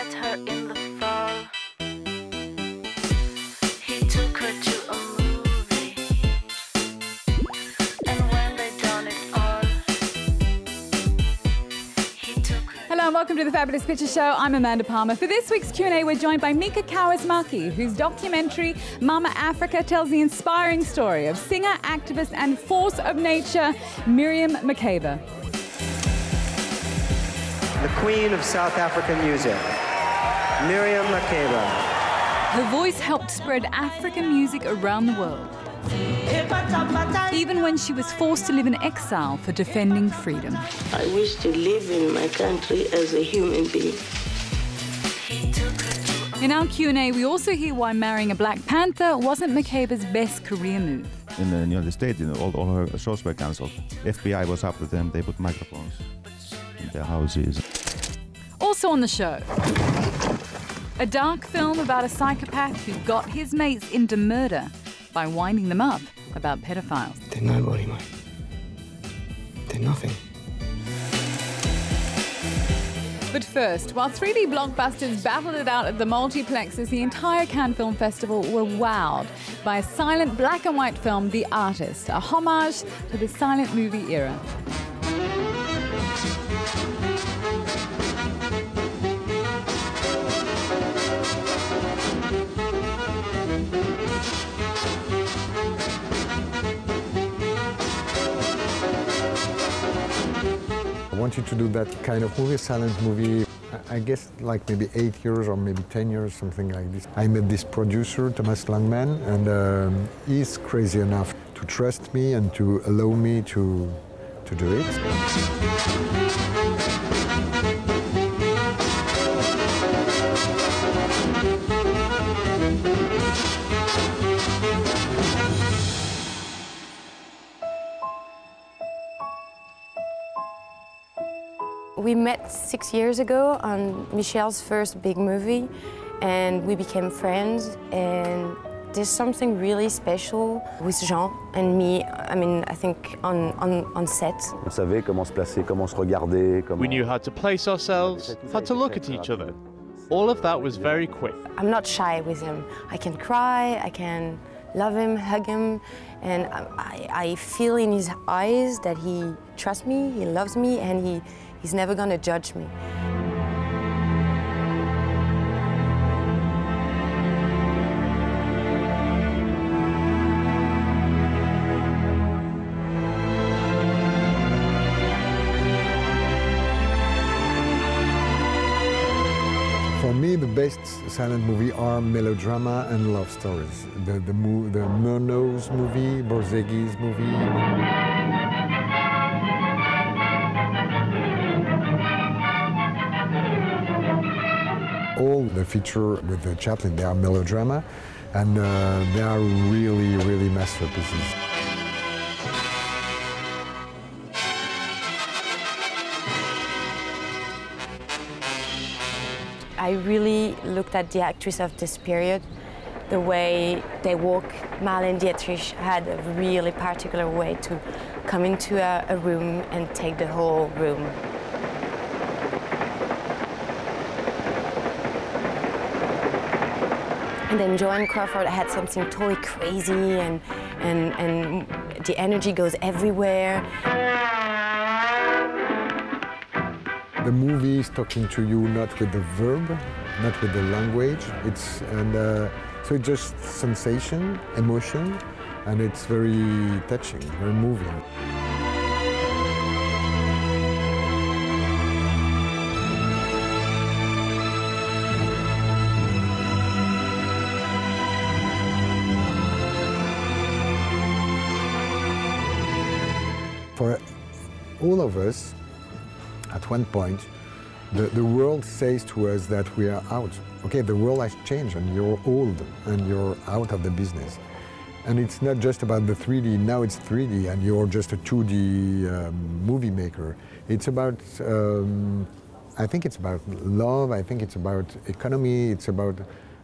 met her in the fall. He took her to a movie, and when they done it all, he took her. Hello and welcome to the Fabulous Picture Show. I'm Amanda Palmer. For this week's Q&A, we're joined by Mika Kaurismäki, whose documentary Mama Africa tells the inspiring story of singer, activist and force of nature Miriam Makeba. The Queen of South African music, Miriam Makeba. Her voice helped spread African music around the world, even when she was forced to live in exile for defending freedom. I wish to live in my country as a human being. In our Q&A, we also hear why marrying a Black Panther wasn't Makeba's best career move. In the United States, all her shows were cancelled. FBI was after them. They put microphones in their houses. Also on the show, a dark film about a psychopath who got his mates into murder by winding them up about pedophiles. They're nobody, mate. They're nothing. But first, while 3D blockbusters battled it out at the multiplexes, the entire Cannes Film Festival were wowed by a silent black and white film, The Artist, a homage to the silent movie era. I wanted to do that kind of movie, silent movie, I guess like maybe 8 years or maybe 10 years, something like this. I met this producer, Thomas Langman, and he's crazy enough to trust me and to allow me to do it. We met 6 years ago on Michel's first big movie, and we became friends, and there's something really special with Jean and me, I think on set. On savait comment se placer, comment se regarder, comment... We knew how to place ourselves, how to look at each other. All of that was very quick. I'm not shy with him. I can cry, I can love him, hug him, and I feel in his eyes that he trusts me, he loves me, and he's never gonna judge me. For me, the best silent movie are melodrama and love stories. The Murnau's movie, Borzegui's movie. All the feature with the Chaplin, they are melodrama, and they are really, really masterpieces. I really looked at the actress of this period, the way they walk. Marlene Dietrich had a really particular way to come into a room and take the whole room. And then Joan Crawford had something totally crazy, and the energy goes everywhere. The movie is talking to you not with the verb, not with the language. So it's just sensation, emotion, and it's very touching, very moving. For all of us, at one point, the world says to us that we are out. Okay, the world has changed and you're old and you're out of the business. And it's not just about the 3D, now it's 3D and you're just a 2D movie maker. It's about, I think it's about love, I think it's about economy, it's about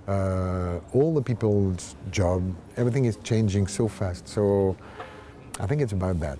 all the people's job. Everything is changing so fast, so I think it's about that.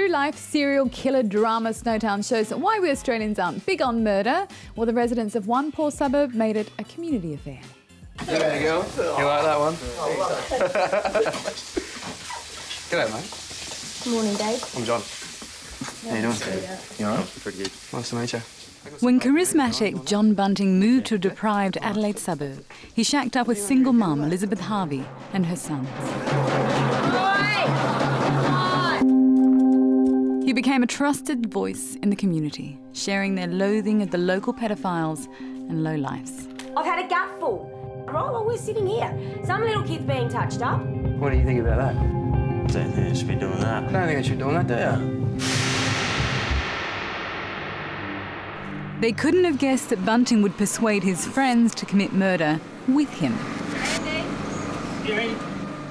true-life serial killer drama Snowtown shows why we Australians aren't big on murder, while the residents of one poor suburb made it a community affair. There you go. You like that one? G'day, mate. Good morning, Dave. I'm John. How you doing? You all right? Pretty good. Nice to meet you. When charismatic John Bunting moved to a deprived Adelaide suburb, he shacked up with single mum Elizabeth Harvey and her sons. He became a trusted voice in the community, sharing their loathing of the local pedophiles and lowlifes. I've had a gutful. Roll, we're sitting here. Some little kid's being touched up. What do you think about that? Don't think I should be doing that. I don't think I should be doing that, do you? They couldn't have guessed that Bunting would persuade his friends to commit murder with him.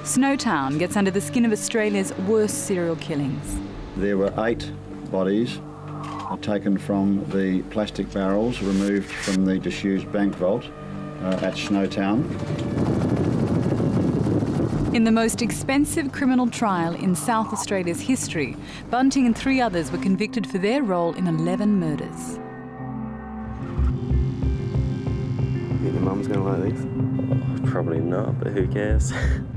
Snowtown gets under the skin of Australia's worst serial killings. There were 8 bodies taken from the plastic barrels removed from the disused bank vault at Snowtown. In the most expensive criminal trial in South Australia's history, Bunting and 3 others were convicted for their role in 11 murders. Think your mum's going to like these? Probably not, but who cares?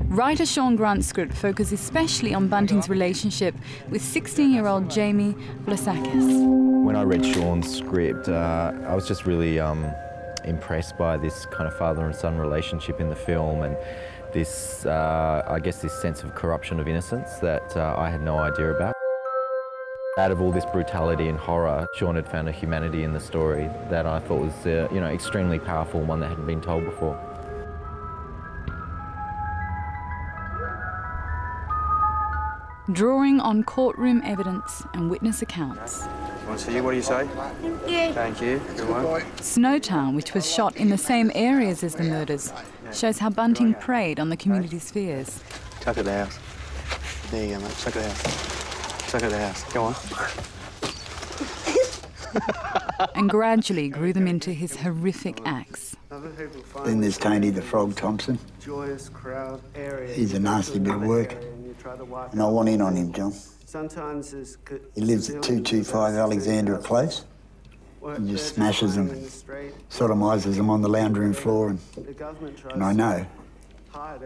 Writer Sean Grant's script focuses especially on Bunting's relationship with 16-year-old Jamie Vlasakis. When I read Sean's script, I was just really impressed by this kind of father and son relationship in the film, and this, I guess, this sense of corruption of innocence that I had no idea about. Out of all this brutality and horror, Sean had found a humanity in the story that I thought was, extremely powerful, one that hadn't been told before. Drawing on courtroom evidence and witness accounts. Want to see you? What do you say? Thank you. Thank you. Good one. Snowtown, which was shot in the same areas as the murders, shows how Bunting preyed on the community's fears. Tuck at the house. There you go, mate. Tuck at the house. Tuck at the house. Go on. And gradually grew them into his horrific acts. Then there's Tony the Frog Thompson. He's a nasty bit of work. And I want in on him, John. He lives at 225 Alexandra Close. He just smashes them, sodomizes them on the lounge room floor, and I know. I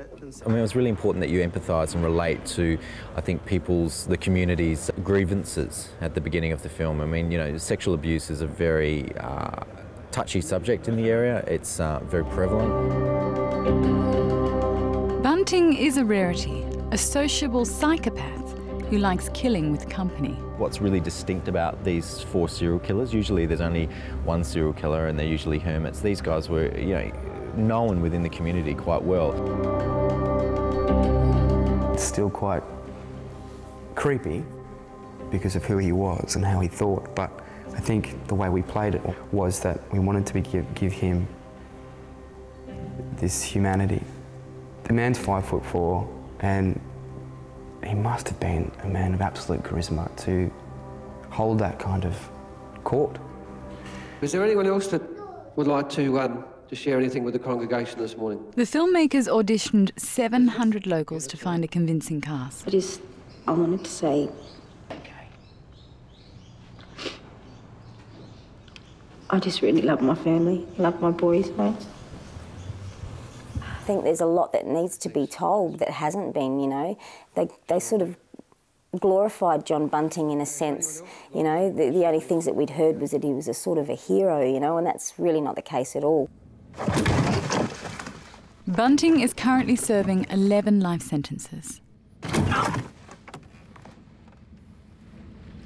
mean, it was really important that you empathise and relate to, I think, the community's grievances at the beginning of the film. I mean, sexual abuse is a very touchy subject in the area. It's very prevalent. Bunting is a rarity, a sociable psychopath who likes killing with company. What's really distinct about these 4 serial killers, usually there's only one serial killer and they're usually hermits. These guys were, known within the community quite well. It's still quite creepy because of who he was and how he thought, but I think the way we played it was that we wanted to give him this humanity. The man's 5'4", and he must have been a man of absolute charisma to hold that kind of court. Is there anyone else that would like to share anything with the congregation this morning? The filmmakers auditioned 700 locals to find a convincing cast. I wanted to say, I just really love my family, love my boys, mate. I think there's a lot that needs to be told that hasn't been, They sort of glorified John Bunting in a sense, The only things that we'd heard was that he was a sort of a hero, and that's really not the case at all. Bunting is currently serving 11 life sentences.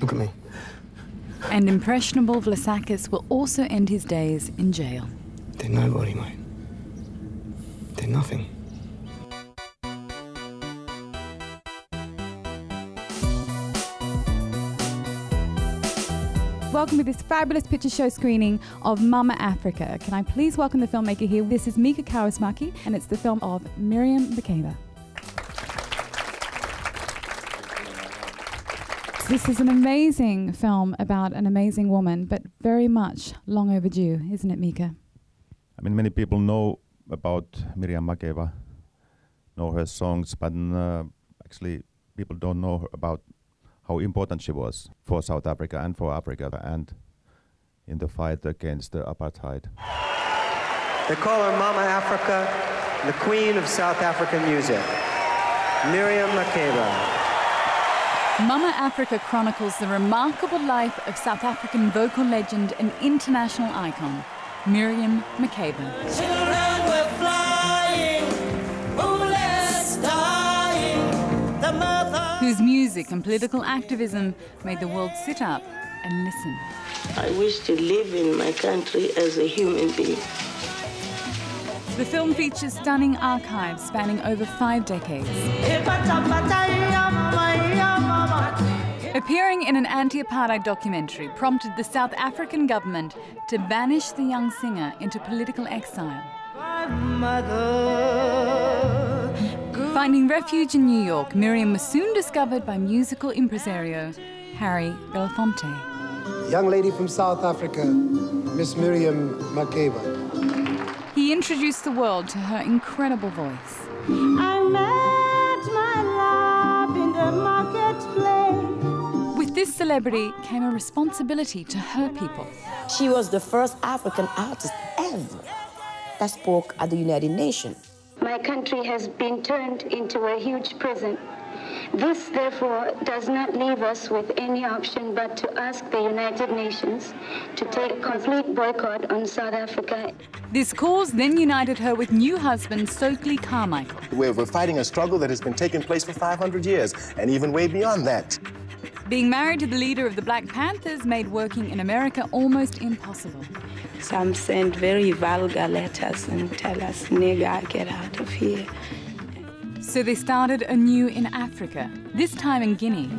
Look at me. And impressionable Vlasakis will also end his days in jail. They're nobody, mate. They're nothing. Welcome to this fabulous picture show screening of Mama Africa. Can I please welcome the filmmaker here? This is Mika Kaurismäki, and it's the film of Miriam Makeba. This is an amazing film about an amazing woman, but very much long overdue, isn't it, Mika? I mean, many people know about Miriam Makeba, know her songs, but actually people don't know about how important she was for South Africa and for Africa and in the fight against the apartheid. They call her Mama Africa, the queen of South African music, Miriam Makeba. Mama Africa chronicles the remarkable life of South African vocal legend and international icon, Miriam Makeba. Children were flying, bullets dying, the mother... Whose music and political activism made the world sit up and listen. I wish to live in my country as a human being. The film features stunning archives spanning over 5 decades. Appearing in an anti-apartheid documentary prompted the South African government to banish the young singer into political exile. Finding refuge in New York, Miriam was soon discovered by musical impresario Harry Belafonte. Young lady from South Africa, Miss Miriam Makeba. He introduced the world to her incredible voice. I met my love in the marketplace. With this celebrity came a responsibility to her people. She was the first African artist ever that spoke at the United Nations. My country has been turned into a huge prison. This, therefore, does not leave us with any option but to ask the United Nations to take complete boycott on South Africa. This cause then united her with new husband Stokely Carmichael. We're fighting a struggle that has been taking place for 500 years, and even way beyond that. Being married to the leader of the Black Panthers made working in America almost impossible. Some send very vulgar letters and tell us, nigger, get out of here. So they started anew in Africa, this time in Guinea.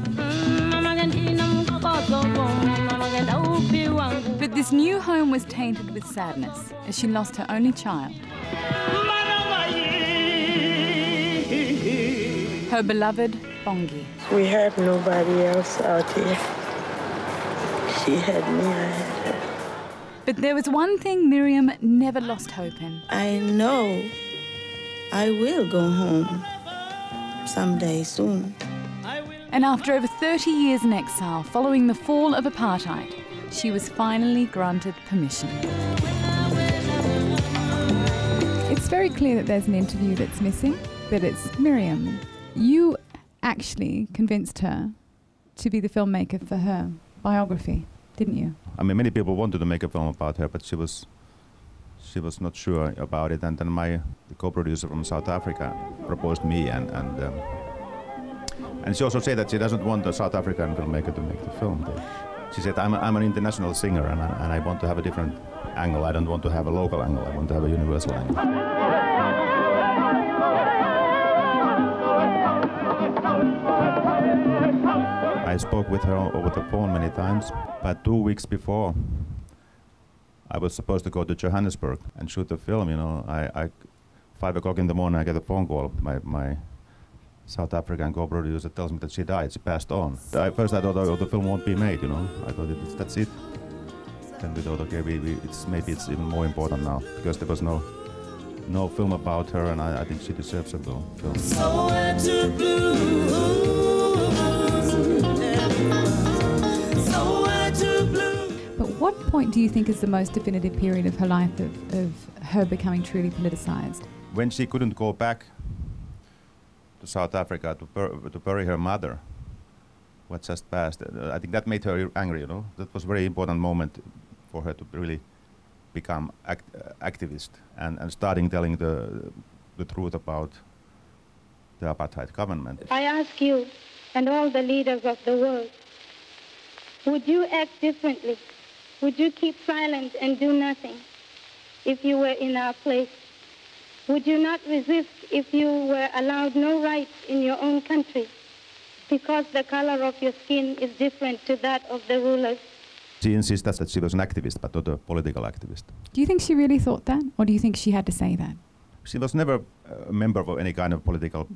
But this new home was tainted with sadness as she lost her only child. Her beloved Bongi. We have nobody else out here. She had me, I had her. But there was one thing Miriam never lost hope in. I know I will go home someday soon. And after over 30 years in exile, following the fall of apartheid, she was finally granted permission. It's very clear that there's an interview that's missing, but it's Miriam. You actually convinced her to be the filmmaker for her biography, didn't you? I mean, many people wanted to make a film about her, but she was not sure about it. And then the co-producer from South Africa proposed me, and she also said that she doesn't want a South African filmmaker to make the film. She said, I'm an international singer, and I want to have a different angle. I don't want to have a local angle. I want to have a universal angle. I spoke with her over the phone many times, but 2 weeks before I was supposed to go to Johannesburg and shoot the film, you know, 5 o'clock in the morning I get a phone call. My South African co-producer tells me that she died, she passed on. First I thought, oh, the film won't be made, you know. I thought that's it. Then we thought, okay, maybe it's even more important now, because there was no film about her, and I think she deserves a film. Somewhere to blue. Somewhere to blue. But what point do you think is the most definitive period of her life of her becoming truly politicized? When she couldn't go back to South Africa to bury her mother, what just passed, I think that made her angry, you know. That was a very important moment for her to really become activist and starting telling the truth about the apartheid government. I ask you and all the leaders of the world, would you act differently? Would you keep silent and do nothing if you were in our place? Would you not resist if you were allowed no rights in your own country because the color of your skin is different to that of the rulers? She insists that she was an activist, but not a political activist. Do you think she really thought that? Or do you think she had to say that? She was never a member of any kind of political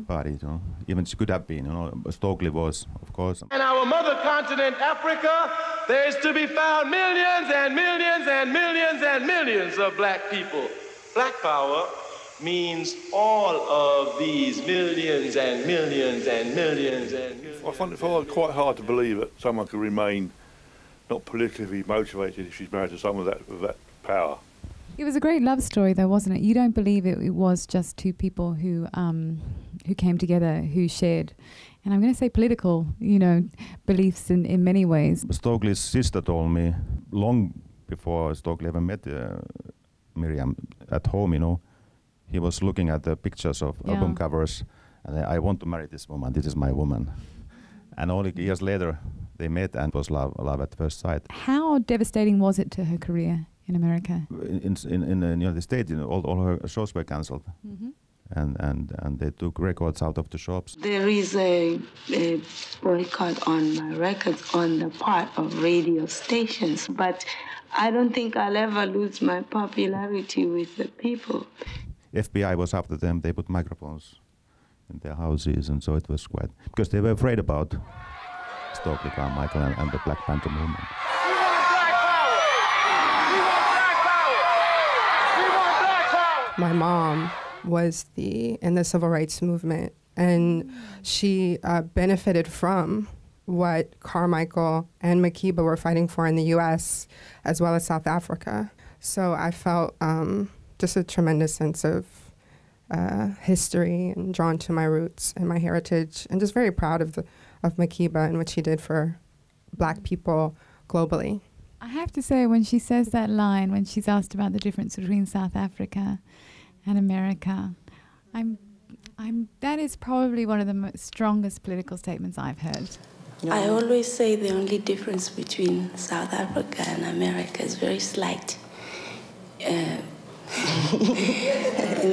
party, you know. Even she could have been, you know. Stokely was, of course. In our mother continent, Africa, there is to be found millions and millions and millions and millions of black people. Black power means all of these millions and millions and millions and millions. I find it quite hard to believe that someone could remain not politically motivated if she's married to someone with that power. It was a great love story, though, wasn't it? You don't believe it was just two people who came together, who shared, and I'm going to say political, beliefs in many ways. Stokely's sister told me long before Stokely ever met Miriam at home, he was looking at the pictures of album covers, and I want to marry this woman. This is my woman. And only years later, they met, and it was love at first sight. How devastating was it to her career in America? In the United States, all her shows were cancelled, and they took records out of the shops. There is a boycott on my records on the part of radio stations, but I don't think I'll ever lose my popularity with the people. FBI was after them. They put microphones in their houses, and so it was quite, because they were afraid about Stokely Carmichael and the Black Panther movement. My mom was in the civil rights movement, and she benefited from what Carmichael and Makeba were fighting for in the U.S. as well as South Africa. So I felt just a tremendous sense of history and drawn to my roots and my heritage, and just very proud of Makeba and what she did for Black people globally. I have to say, when she says that line, when she's asked about the difference between South Africa and America, that is probably one of the strongest political statements I've heard. I always say the only difference between South Africa and America is very slight. In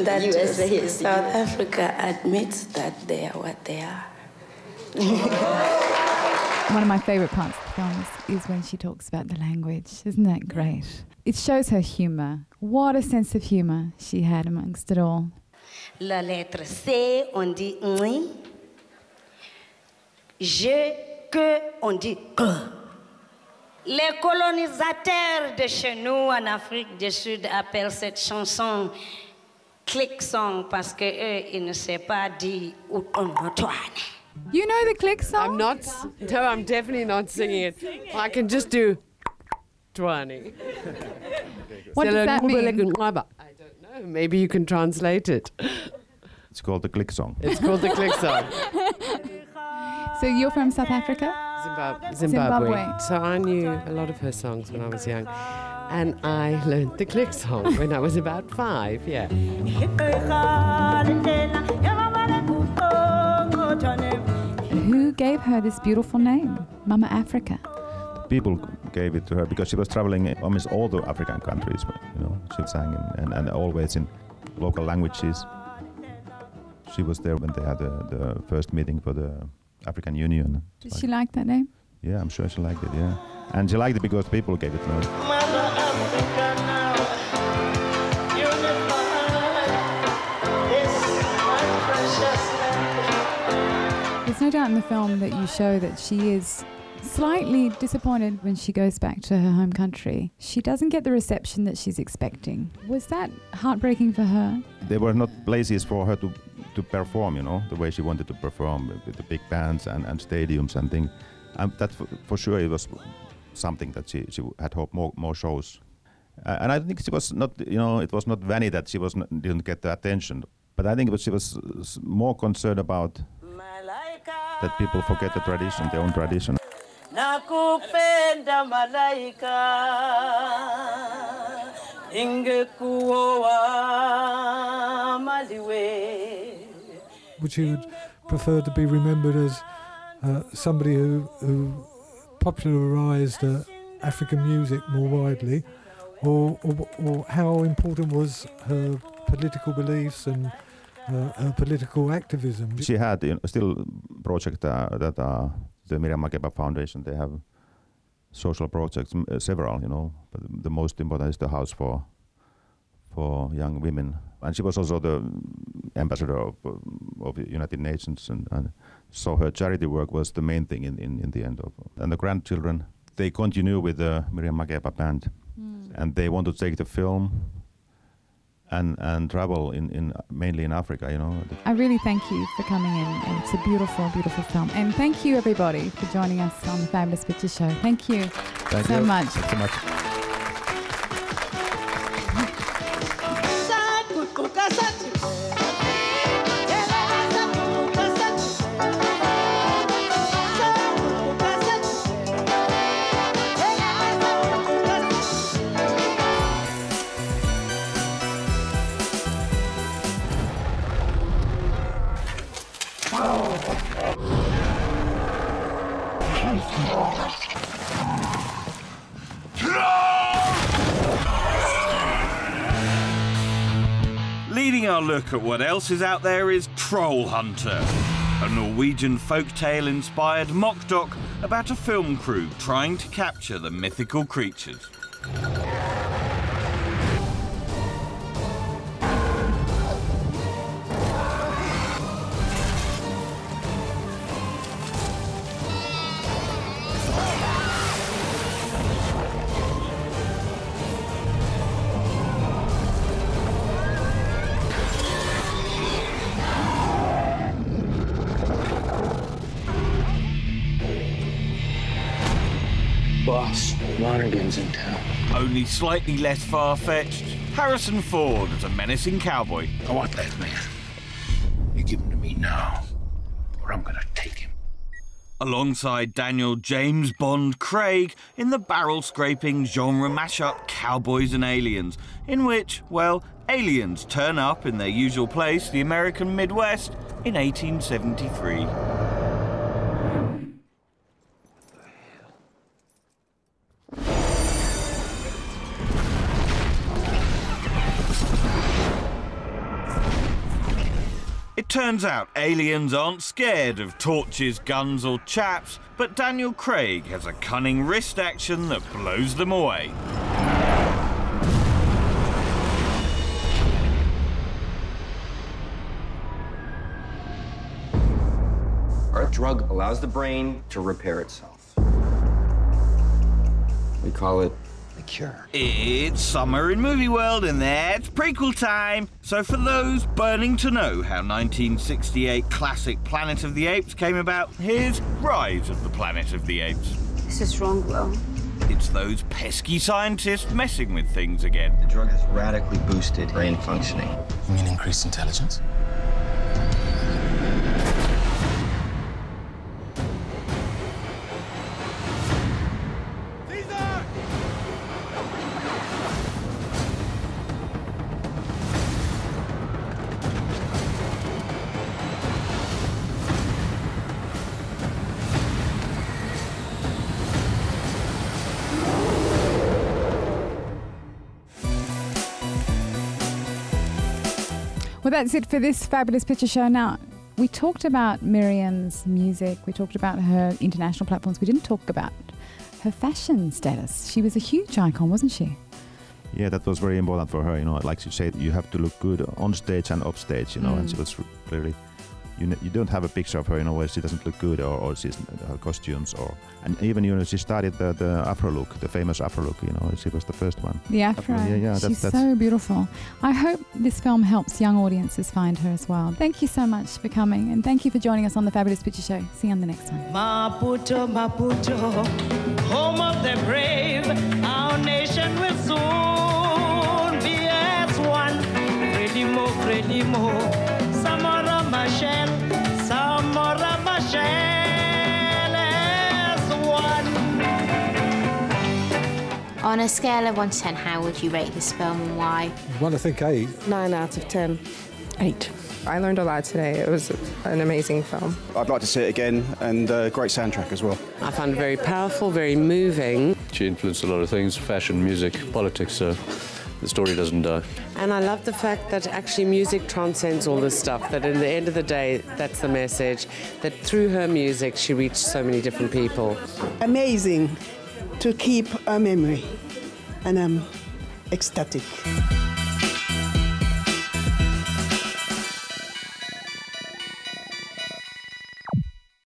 that South Africa admits that they are what they are. One of my favourite parts of the film is when she talks about the language. Isn't that great? It shows her humour. What a sense of humour she had amongst it all. La lettre C, on dit oui. Je, que, on dit que. Les colonisateurs de chez nous en Afrique du Sud appellent cette chanson click song parce que eux, ils ne savent pas dire Utongotoane. You know the click song? I'm definitely not singing it. I can just do Twani. What does that mean? I don't know. Maybe you can translate it. It's called the click song. It's called the click song. So you're from South Africa? Zimbabwe. So I knew a lot of her songs when I was young. And I learned the click song when I was about 5, yeah. Who gave her this beautiful name, Mama Africa? People gave it to her because she was traveling in almost all the African countries. She sang and always in local languages. She was there when they had the first meeting for the African Union. Did she like that name? Yeah, I'm sure she liked it, yeah. And she liked it because people gave it to her. There's no doubt in the film that you show that she is slightly disappointed when she goes back to her home country. She doesn't get the reception that she's expecting. Was that heartbreaking for her? There were not places for her to perform, the way she wanted to perform with the big bands and stadiums and things. That for sure it was something that she had hoped more shows. And I think she was not, it was not vanity that she didn't get the attention. But I think she was more concerned about that people forget the tradition, their own tradition. Nakupenda malaika ingekuwa maliwe. Would you prefer to be remembered as somebody who popularised African music more widely, or how important was her political beliefs and her political activism? She had still projects that are the Miriam Makeba Foundation. They have social projects, several, but the most important is the house for young women. And she was also the ambassador of the United Nations, and so her charity work was the main thing in the end of. And the grandchildren, they continue with the Miriam Makeba band, and they want to take the film and travel in mainly in Africa, you know. I really thank you for coming in, and it's a beautiful, beautiful film. And thank you, everybody, for joining us on the Fabulous Picture Show. Thank you so much. Thanks so much. Leading our look at what else is out there is Troll Hunter, a Norwegian folktale-inspired mock doc about a film crew trying to capture the mythical creatures. Boss, Lonergan's in town. Only slightly less far-fetched, Harrison Ford as a menacing cowboy. I want that man. You give him to me now, or I'm gonna take him. Alongside Daniel James Bond Craig in the barrel-scraping genre mashup Cowboys and Aliens, in which, well, aliens turn up in their usual place, the American Midwest, in 1873. It turns out aliens aren't scared of torches, guns or chaps, but Daniel Craig has a cunning wrist action that blows them away. Our drug allows the brain to repair itself. We call it the cure. It's summer in movie world and that's prequel time. So for those burning to know how 1968 classic Planet of the Apes came about, here's Rise of the Planet of the Apes. This is wrong, Will. It's those pesky scientists messing with things again. The drug has radically boosted brain functioning. You mean increased intelligence? Well, that's it for this Fabulous Picture Show. Now, we talked about Miriam's music. We talked about her international platforms. We didn't talk about her fashion status. She was a huge icon, wasn't she? Yeah, that was very important for her. You know, like you said, you have to look good on stage and off stage. You know, and she was clearly. You don't have a picture of her, you know, where she doesn't look good, or she's her costumes, and even, you know, she started the Afro look, the famous Afro look. You know, she was the first one. The Afro. Yeah, she's so beautiful. I hope this film helps young audiences find her as well. Thank you so much for coming, and thank you for joining us on the Fabulous Picture Show. See you on the next one. Maputo, Maputo, home of the brave, our nation will soon be as one. Frelimo, Frelimo. Samora Machel is one. On a scale of 1 to 10, how would you rate this film and why? Well, I think 8. 9 out of 10. 8. I learned a lot today. It was an amazing film. I'd like to see it again, and great soundtrack as well. I found it very powerful, very moving. She influenced a lot of things, fashion, music, politics, so the story doesn't die. And I love the fact that actually music transcends all this stuff, that at the end of the day, that's the message, that through her music, she reached so many different people. Amazing to keep a memory, and I'm ecstatic.